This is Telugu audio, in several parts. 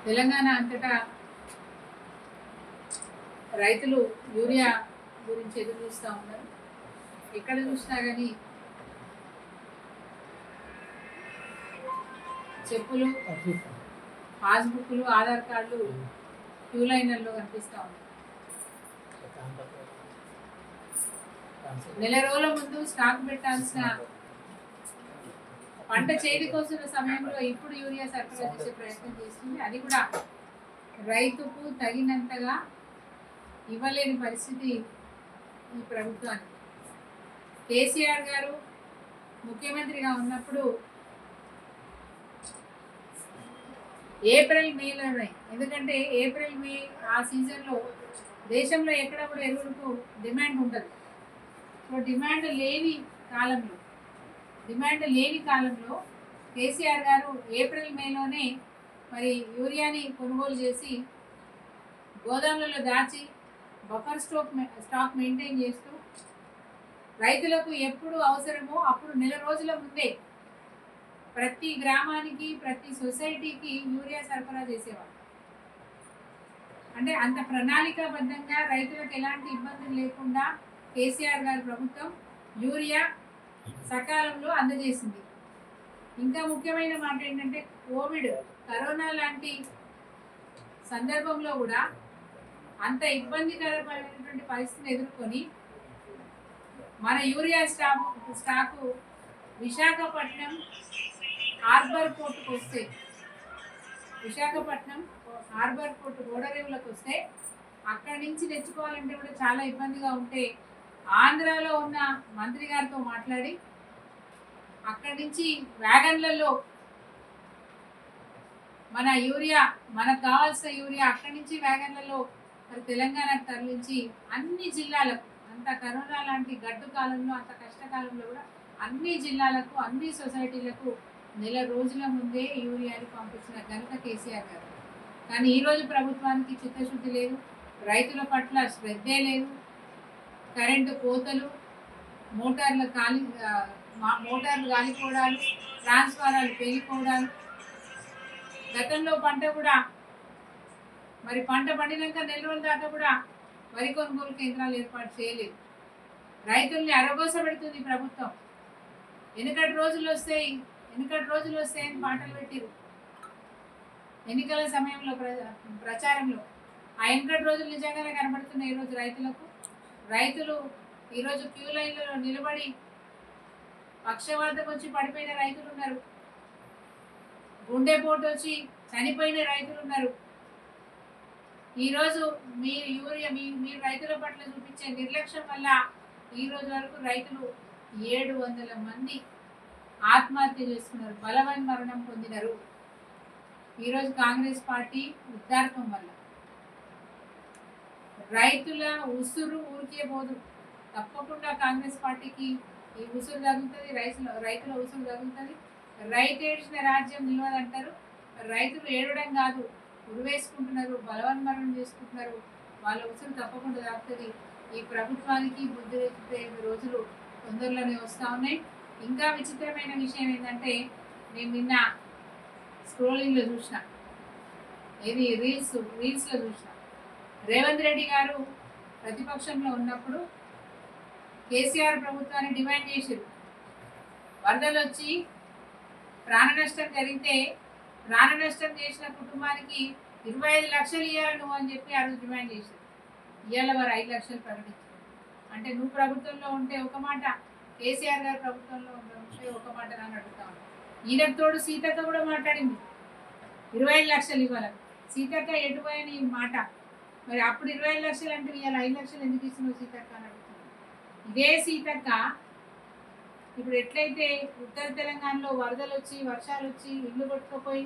తెలంగాణ అంతటా రైతులు యూరియా గురించి ఎదురు చూస్తూ ఉన్నారు. ఎక్కడ చూసినా కానీ చెప్పులు, పాస్బుక్లు, ఆధార్ కార్డులు క్యూ లైన్లలో కనిపిస్తూ ఉన్నాయి. నెల రోజుల ముందు స్టాక్ పెట్టాల్సిన పంట చేతికొస్తున్న సమయంలో ఇప్పుడు యూరియా సరఫరా చేసే ప్రయత్నం చేస్తుంది. అది కూడా రైతుకు తగినంతగా ఇవ్వలేని పరిస్థితి ఈ ప్రభుత్వానికి. కేసీఆర్ గారు ముఖ్యమంత్రిగా ఉన్నప్పుడు ఏప్రిల్ మేలోనే, ఎందుకంటే ఏప్రిల్ మే ఆ సీజన్లో దేశంలో ఎక్కడ కూడా ఎరువులకు డిమాండ్ ఉంటుంది. సో డిమాండ్ లేని కాలంలో కేసీఆర్ గారు ఏప్రిల్ మేలోనే మరి యూరియాని కొనుగోలు చేసి గోదాములలో దాచి బఫర్ స్టాక్ మెయింటైన్ చేస్తూ రైతులకు ఎప్పుడు అవసరమో అప్పుడు నెల రోజుల ముందే ప్రతి గ్రామానికి, ప్రతి సొసైటీకి యూరియా సరఫరా చేసేవారు. అంటే అంత ప్రణాళికాబద్ధంగా రైతులకు ఎలాంటి ఇబ్బందులు లేకుండా కేసీఆర్ గారి ప్రభుత్వం యూరియా సకాలంలో అందజేసింది. ఇంకా ముఖ్యమైన మాట ఏంటంటే కరోనా లాంటి సందర్భంలో కూడా అంత ఇబ్బందికరమైనటువంటి పరిస్థితిని ఎదుర్కొని మన యూరియా స్టాకు విశాఖపట్నం హార్బర్ పోర్టుకు వస్తే, విశాఖపట్నం హార్బర్ పోర్టు ఓడరేవులకు వస్తే అక్కడి నుంచి తెచ్చుకోవాలంటే కూడా చాలా ఇబ్బందిగా ఉంటే ఆంధ్రాలో ఉన్న మంత్రి గారితో మాట్లాడి అక్కడి నుంచి వ్యాగన్లలో మనకు కావాల్సిన యూరియా అక్కడి నుంచి వ్యాగన్లలో మరి తెలంగాణకు తరలించి అన్ని జిల్లాలకు, అంత కరోనా లాంటి గడ్డు కాలంలో, అంత కష్టకాలంలో కూడా అన్ని జిల్లాలకు, అన్ని సొసైటీలకు నెల రోజుల ముందే యూరియాని పంపించిన ఘనత కేసీఆర్ గారు. కానీ ఈరోజు ప్రభుత్వానికి చిత్తశుద్ధి లేదు, రైతుల పట్ల శ్రద్ధే లేదు. కరెంటు కోతలు, మోటార్లు గాలిపోవడాలు, ట్రాన్స్ఫారాలు పేలిపోవడాలు. గతంలో పంట కూడా మరి పంట పండినాక నెల రోజుల దాకా కూడా వరి కొనుగోలు కేంద్రాలు ఏర్పాటు చేయలేదు. రైతుల్ని అరగోస పెడుతుంది ప్రభుత్వం. ఎన్నికటి రోజులు వస్తాయని పాటలు పెట్టిరు ఎన్నికల సమయంలో, ప్రచారంలో. ఆ ఎన్నికటి రోజులు నిజంగానే కనబడుతున్నాయి ఈరోజు రైతులకు. రైతులు ఈరోజు క్యూ లైన్లలో నిలబడి పక్షవాతం వచ్చి పడిపోయిన రైతులు ఉన్నారు, గుండెపోటు వచ్చి చనిపోయిన రైతులు ఉన్నారు. ఈరోజు మీరు రైతుల పట్ల చూపించే నిర్లక్ష్యం వల్ల ఈ రోజు వరకు రైతులు 700 మంది ఆత్మహత్య చేసుకున్నారు, బలవన్ మరణం పొందినారు. ఈరోజు కాంగ్రెస్ పార్టీ ఉద్దార్పం వల్ల రైతుల ఉసురు ఊరికే పోదు. తప్పకుండా కాంగ్రెస్ పార్టీకి ఈ ఉసురు తగులుతుంది, రైతుల ఉసురు తగులుతుంది. రైతు ఏడ్చిన రాజ్యం నిలవదంటారు. రైతులు ఏడవడం కాదు, ఉరివేసుకుంటున్నారు, బలవన్మరణం చేసుకుంటున్నారు. వాళ్ళ ఉసురు తప్పకుండా తాగుతుంది. ఈ ప్రభుత్వానికి బుద్ధి తెచ్చే రోజులు తొందరలోనే వస్తూ ఉన్నాయి. ఇంకా విచిత్రమైన విషయం ఏంటంటే, నేను నిన్న స్క్రోలింగ్లో చూసిన, రీల్స్లో చూసిన, రేవంత్ రెడ్డి గారు ప్రతిపక్షంలో ఉన్నప్పుడు కేసీఆర్ ప్రభుత్వాన్ని డిమాండ్ చేశారు. వరదలు వచ్చి ప్రాణ నష్టం జరిగితే ప్రాణ నష్టం చేసిన కుటుంబానికి 25 లక్షలు ఇవ్వాలి నువ్వు అని చెప్పి ఆ రోజు డిమాండ్ చేశారు. ఇవాళ వారు 5 లక్షలు ప్రకటించారు. అంటే నువ్వు ప్రభుత్వంలో ఉంటే ఒక మాట, కేసీఆర్ గారు ప్రభుత్వంలో ఉంటే ఒక మాట అని అడుగుతా ఉన్నాను. ఈయనకు తోడు సీతక్క కూడా మాట్లాడింది 25 లక్షలు ఇవ్వాలని. సీతక్క ఎటుపోయని మాట. మరి అప్పుడు 25 లక్షలు అంటే ఇవాళ 5 లక్షలు ఎందుకు ఇస్తున్నావు సీతక్క అని అడుగుతున్నాను. ఇదే సీతక్క ఇప్పుడు ఎట్లయితే ఉత్తర తెలంగాణలో వరదలు వచ్చి, వర్షాలు వచ్చి, ఇల్లు కొట్టుకుపోయి,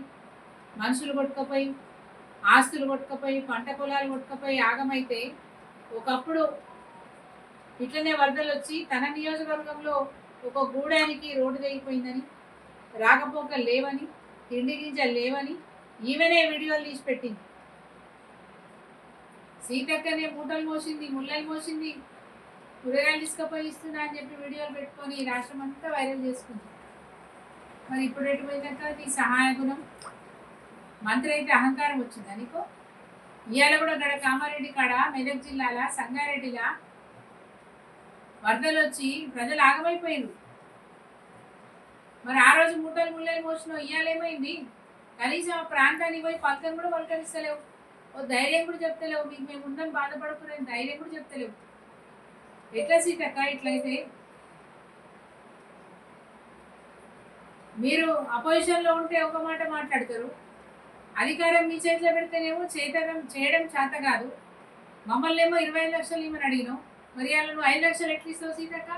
మనుషులు కొట్టుకుపోయి, ఆస్తులు కొట్టుకుపోయి, పంట పొలాలు కొట్టుకుపోయి ఆగమైతే, ఒకప్పుడు ఇట్లనే వరదలు వచ్చి తన నియోజకవర్గంలో ఒక గూడానికి రోడ్డు తెగిపోయిందని, రాకపోకలు లేవని, తిండి గింజలు లేవని ఈమెనే వీడియోలు తీసి పెట్టింది. సీతక్కనే మూటలు మోసింది, ముళ్ళలు మోసింది, కూరగాయలు తీసుకుపోయి ఇస్తున్నా అని చెప్పి వీడియోలు పెట్టుకొని రాష్ట్రం అంతా వైరల్ చేసుకుంది. మరి ఇప్పుడు ఎటుపోయిందంటే నీ సహాయ గుణం, మంత్రి అయితే అహంకారం వచ్చిందా నీకు? ఇవాళ కూడా ఇక్కడ కామారెడ్డి కాడ మెదక్ జిల్లాల సంగారెడ్డిలా వరదలు వచ్చి ప్రజలు ఆగమైపోయారు. మరి ఆ రోజు మూటలు ముళ్ళలు మోసినావు, ఇవాళేమైంది? కనీసం ఆ ప్రాంతానికి పోయి పక్కన కూడా పలకరిస్తలేవు, ఓ ధైర్యం కూడా చెప్తలేవు. మీకు మేము ఉందని బాధపడుకునే ధైర్యం కూడా చెప్తలేవు. ఎట్లా సీతక్క ఇట్లయితే? మీరు అపోజిషన్లో ఉంటే ఒక మాట మాట్లాడతారు, అధికారం మీ చేతిలో పెడితేనేమో చేయడం చేత కాదు. మమ్మల్ని ఏమో 25 లక్షలు ఇవ్వమని అడిగినావు, మరి అలా నువ్వు 5 లక్షలు ఎట్లా ఇస్తావు సీతక్క?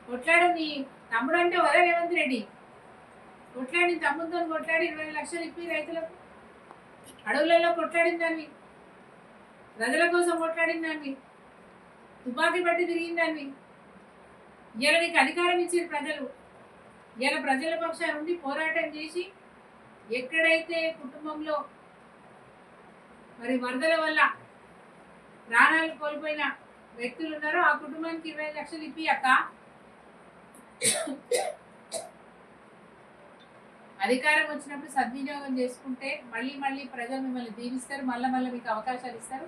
కొట్లాడు, నీ తమ్ముడు అంటే వదా రేవంత్ రెడ్డి, కొట్లాడి తమ్ముడితో కొట్లాడి 20 లక్షలు ఇప్పి రైతులకు. అడవులలో కొట్లాడిన దాన్ని, ప్రజల కోసం కొట్లాడిన దాన్ని, తుపాకీ పట్టి తిరిగిన దాన్ని. ఇలా నీకు అధికారం ఇచ్చారు ప్రజలు. ఇలా ప్రజల పక్షాన ఉండి పోరాటం చేసి ఎక్కడైతే కుటుంబంలో మరి వరదల వల్ల ప్రాణాలు కోల్పోయిన వ్యక్తులు ఉన్నారో ఆ కుటుంబానికి 20 లక్షలు ఇప్పి అక్క. అధికారం వచ్చినప్పుడు సద్వినియోగం చేసుకుంటే మళ్ళీ మళ్ళీ ప్రజలు మిమ్మల్ని దీవిస్తారు, మళ్ళీ మీకు అవకాశాలు ఇస్తారు.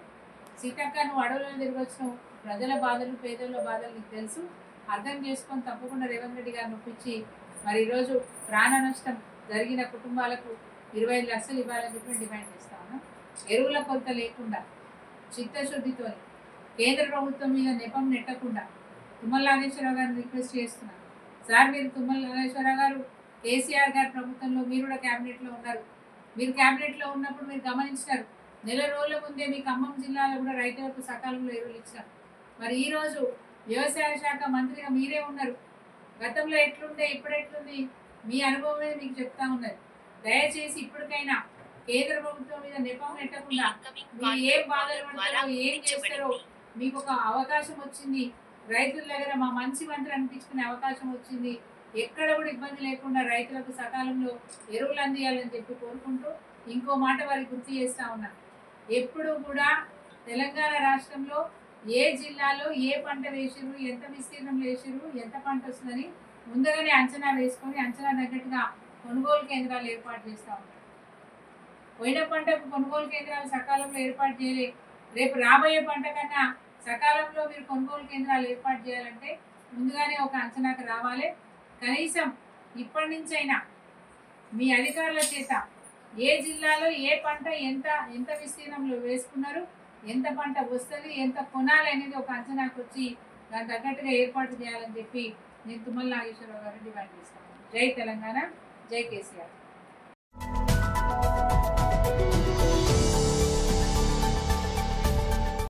సీతక్క, నువ్వు అడవులలో తిరిగి వచ్చినావు, ప్రజల బాధలు పేదల బాధలు నీకు తెలుసు. అర్థం చేసుకొని తప్పకుండా రేవంత్ రెడ్డి గారిని ఒప్పించి మరి ఈరోజు ప్రాణ నష్టం జరిగిన కుటుంబాలకు 25 లక్షలు ఇవ్వాలని చెప్పి డిమాండ్ చేస్తా ఉన్నాం. ఎరువుల కొరత లేకుండా చిత్తశుద్ధితో కేంద్ర ప్రభుత్వం మీద నెపం నెట్టకుండా తుమ్మల నాగేశ్వరరావు గారిని రిక్వెస్ట్ చేస్తున్నాను. సార్, మీరు తుమ్మల నాగేశ్వరరావు గారు కేసీఆర్ గారి ప్రభుత్వంలో మీరు కూడా క్యాబినెట్లో ఉన్నారు. మీరు క్యాబినెట్లో ఉన్నప్పుడు మీరు గమనించినారు, నెల రోజుల ముందే మీ ఖమ్మం జిల్లాలో కూడా రైతులకు సకాలంలో ఎరువులు ఇచ్చినారు. మరి ఈరోజు వ్యవసాయ శాఖ మంత్రిగా మీరే ఉన్నారు. గతంలో ఎట్లుండే ఇప్పుడు ఎట్లుంది మీ అనుభవమే మీకు చెప్తా ఉన్నది. దయచేసి ఇప్పటికైనా కేంద్ర ప్రభుత్వం మీద నెపం నెట్టకుండా మీరు ఏం బాధలు పడతారో ఏం చేస్తారో మీకు ఒక అవకాశం వచ్చింది. రైతుల దగ్గర మా మంచి మంత్రి అనిపించుకునే అవకాశం వచ్చింది. ఎక్కడ కూడా ఇబ్బంది లేకుండా రైతులకు సకాలంలో ఎరువులు అందియాలని చెప్పి కోరుకుంటూ ఇంకో మాట వారికి గుర్తు చేస్తా ఉన్నాను. ఎప్పుడు కూడా తెలంగాణ రాష్ట్రంలో ఏ జిల్లాలో ఏ పంట వేసిరు, ఎంత విస్తీర్ణంలో వేసిరు, ఎంత పంట వస్తుందని ముందుగానే అంచనా వేసుకొని అంచనా తగ్గట్టుగా కొనుగోలు కేంద్రాలు ఏర్పాటు చేస్తూ ఉంటారు. పోయిన పంటకు కొనుగోలు కేంద్రాలు సకాలంలో ఏర్పాటు చేయలే. రేపు రాబోయే పంట కన్నా సకాలంలో మీరు కొనుగోలు కేంద్రాలు ఏర్పాటు చేయాలంటే ముందుగానే ఒక అంచనాకు రావాలి. కనీసం ఇప్పటి నుంచైనా మీ అధికారుల చేత ఏ జిల్లాలో ఏ పంట ఎంత విస్తీర్ణంలో వేసుకున్నారు, ఎంత పంట వస్తుంది, ఎంత కొనాలి అనేది ఒక అంచనాకు వచ్చి దాని తగ్గట్టుగా ఏర్పాటు చేయాలని చెప్పి నేను తుమ్మల నాగేశ్వరరావు గారిని డిమాండ్ చేస్తాను. జై తెలంగాణ, జై కేసీఆర్.